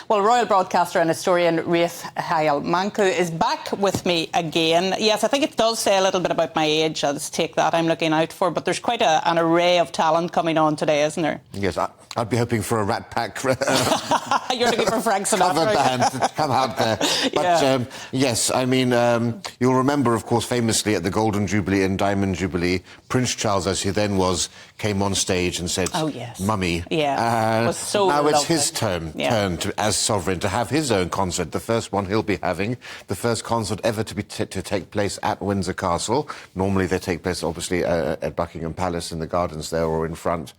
Well, royal broadcaster and historian Rafe Heydel Mankoo is back with me again. Yes, I think it does say a little bit about my age. I'll just take that I'm looking out for. But there's quite an array of talent coming on today, isn't there? Yes, I'd be hoping for a Rat Pack. You're looking for Frank Sinatra. Cover band to come out there. But yes, I mean, you'll remember, of course, famously at the Golden Jubilee and Diamond Jubilee, Prince Charles, as he then was, came on stage and said, "Oh yes, Mummy." Yeah, was so now lovely. it's his turn as sovereign to have his own concert. The first one he'll be having, the first concert ever to take place at Windsor Castle. Normally they take place, obviously, at Buckingham Palace in the gardens there or in front.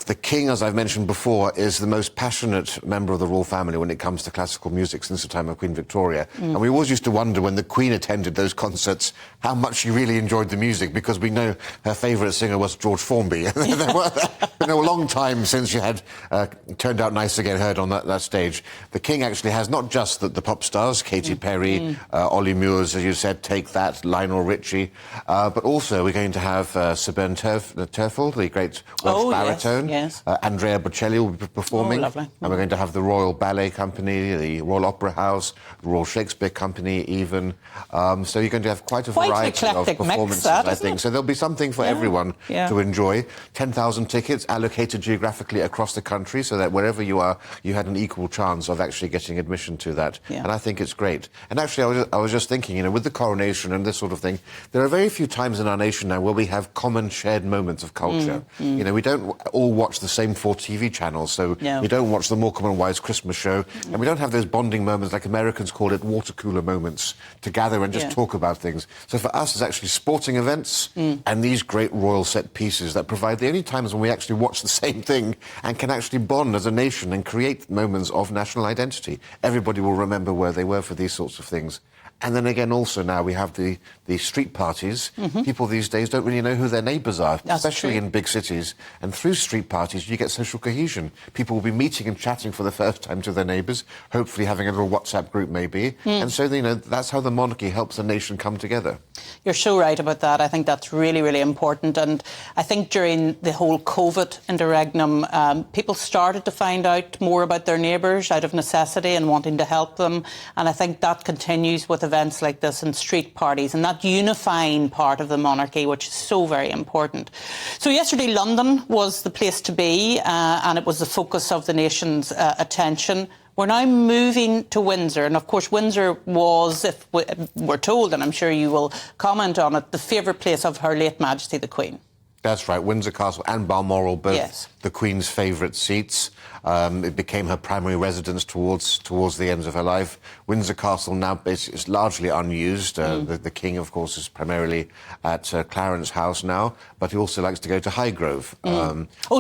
The King, as I've mentioned before, is the most passionate member of the royal family when it comes to classical music since the time of Queen Victoria. And we always used to wonder when the Queen attended those concerts how much she really enjoyed the music, because we know her favourite singer was George Formby. It's been a long time since she had Turned Out Nice to Get Heard on that stage. The King actually has not just the pop stars, Katy Perry, Ollie Mures, as you said, Take That, Lionel Richie, but also we're going to have Sir Bern Terfel, the great Welsh baritone. Yes. Andrea Bocelli will be performing. And we're going to have the Royal Ballet Company, the Royal Opera House, the Royal Shakespeare Company even. So you're going to have quite a variety of performances, I think. So there'll be something for everyone to enjoy. 10,000 tickets allocated geographically across the country so that wherever you are, you had an equal chance of actually getting admission to that. And I think it's great. And actually, I was just thinking, you know, with the coronation and this sort of thing, there are very few times in our nation now where we have common shared moments of culture. You know, we don't all watch the same 4 TV channels, so we don't watch the Morecambe and Wise Christmas show, and we don't have those bonding moments, like Americans call it, water cooler moments, to gather and just talk about things. So for us, it's actually sporting events and these great royal set pieces that provide the only times when we actually watch the same thing and can actually bond as a nation and create moments of national identity. Everybody will remember where they were for these sorts of things. And then again, also now we have the street parties. People these days don't really know who their neighbours are, especially in big cities. And through street parties, you get social cohesion. People will be meeting and chatting for the first time to their neighbours, hopefully having a little WhatsApp group maybe. And so, you know, that's how the monarchy helps a nation come together. You're so right about that. I think that's really, really important. And I think during the whole COVID interregnum, people started to find out more about their neighbours out of necessity and wanting to help them. And I think that continues with events like this and street parties and that unifying part of the monarchy, which is so very important. So yesterday, London was the place to be, and it was the focus of the nation's attention. We're now moving to Windsor, and of course Windsor was, if we're told, and I'm sure you will comment on it, the favourite place of Her late Majesty the Queen. That's right, Windsor Castle and Balmoral, both the Queen's favourite seats. It became her primary residence towards the end of her life. Windsor Castle now basically is largely unused. The King, of course, is primarily at Clarence House now, but he also likes to go to Highgrove.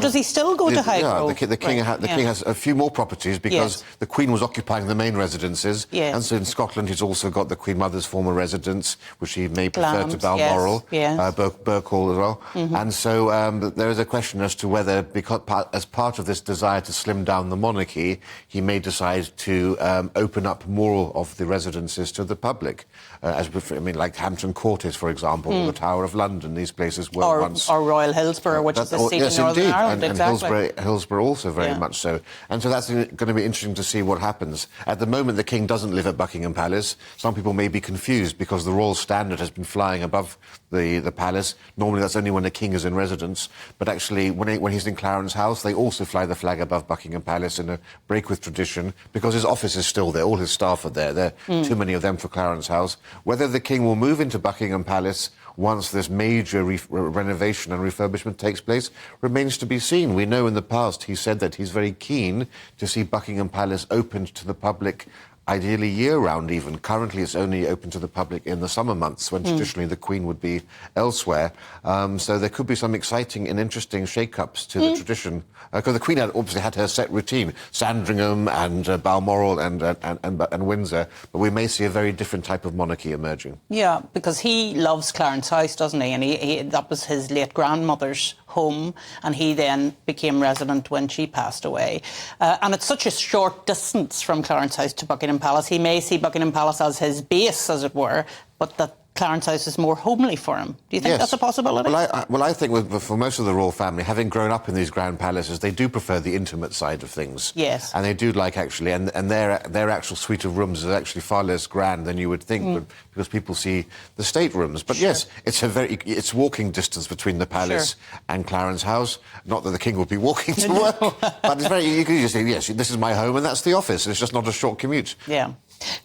Does he still go to Highgrove? Yeah, the King has a few more properties because the Queen was occupying the main residences. And so in Scotland he's also got the Queen Mother's former residence, which he may prefer to Balmoral, Birkhall as well. And so there is a question as to whether, because as part of this desire to slim down the monarchy, he may decide to open up more of the residences to the public. Like Hampton Court is, for example, or the Tower of London. These places were once... Or Royal Hillsborough, which is the seat in Northern Ireland. And Hillsborough also very much so. And so that's going to be interesting to see what happens. At the moment, the King doesn't live at Buckingham Palace. Some people may be confused because the royal standard has been flying above the palace. Normally, that's only when the King is in residence. But actually, when he's in Clarence House, they also fly the flag above Buckingham Palace in a break with tradition, because his office is still there. All his staff are there. There are too many of them for Clarence House. Whether the King will move into Buckingham Palace once this major renovation and refurbishment takes place remains to be seen. We know in the past he said that he's very keen to see Buckingham Palace opened to the public, ideally year-round even. Currently, it's only open to the public in the summer months, when traditionally the Queen would be elsewhere. So there could be some exciting and interesting shake-ups to the tradition. Because the Queen obviously had her set routine, Sandringham and Balmoral and Windsor, but we may see a very different type of monarchy emerging. Yeah, because he loves Clarence House, doesn't he? And that was his late grandmother's home, and he then became resident when she passed away. And it's such a short distance from Clarence House to Buckingham Palace. He may see Buckingham Palace as his base, as it were, but that Clarence House is more homely for him. Do you think that's a possibility? Well, I think for most of the royal family, having grown up in these grand palaces, they do prefer the intimate side of things. Yes. And they do like, actually, and their actual suite of rooms is actually far less grand than you would think, because people see the staterooms. But yes, it's walking distance between the palace and Clarence House. Not that the king would be walking to work, but it's you can just say, yes, this is my home and that's the office. It's just not a short commute. Yeah.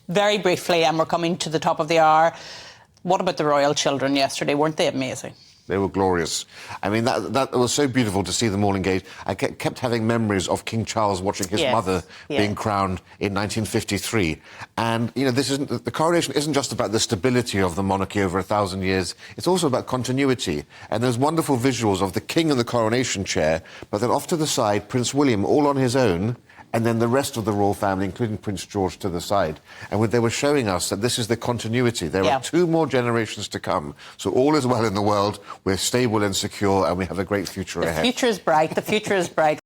Very briefly, and we're coming to the top of the hour. What about the royal children yesterday? Weren't they amazing? They were glorious. I mean, that was so beautiful to see them all engaged. I kept having memories of King Charles watching his mother being crowned in 1953. And, you know, the coronation isn't just about the stability of the monarchy over 1,000 years. It's also about continuity. And there's wonderful visuals of the king in the coronation chair, but then off to the side, Prince William, all on his own, and then the rest of the royal family, including Prince George, to the side. And they were showing us that this is the continuity. There are 2 more generations to come. So all is well in the world. We're stable and secure, and we have a great future ahead. The future is bright. The future is bright.